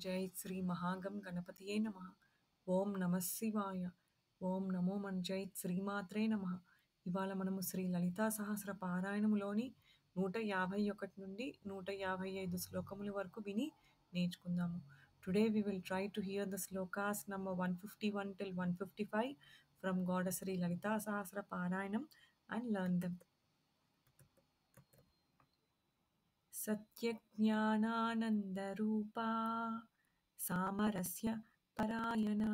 जय श्री महागम गणपतिये नमः। ఓం నమ శివాయ. ఓం నమో జై శ్రీమాత్రే నమః. ఇవాళ మనము శ్రీ లలితా సహస్ర పారాయణములోని 151 నుండి 155 శ్లోకముల వరకు విని నేర్చుకుందాము. Today we will try to hear the slokas number 151 till 155 from Goddess Sri Lalita Sahasra Parayanam and learn them. सत्यज्ञानानन्दरूपा सामरस्य परायणा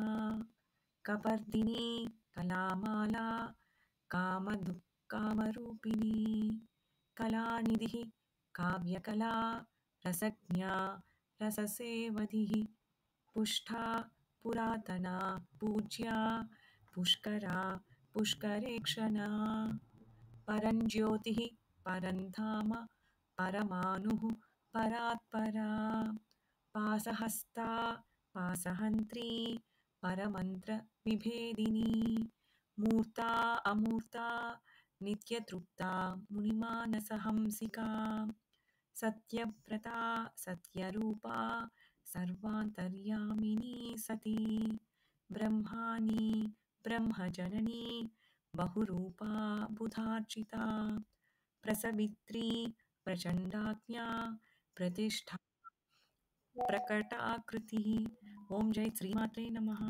कपर्दिनी कलामाला कामरूपिणी कलानिधिः काव्यकला रसज्ञा रससेवधिः पुष्टा पुरातना पूज्या पुष्करा पुष्करेक्षणा परञ्ज्योतिः परन्धाम परमाणुः परात्परा पासहस्ता पासहन्त्री परमन्त्रविभेदिनी मूर्ता अमूर्ता नित्यतृप्ता मुनिमानसहंसिका सत्यव्रता सत्यरूपा सर्वान्तर्यामिनी सती ब्रह्माणी ब्रह्मजननी बहुरूपा बुधार्चिता प्रसवित्री प्रचण्डाज्ञा प्रतिष्ठा प्रकटाकृतिः. ओम जय श्रीमात्रे नमः.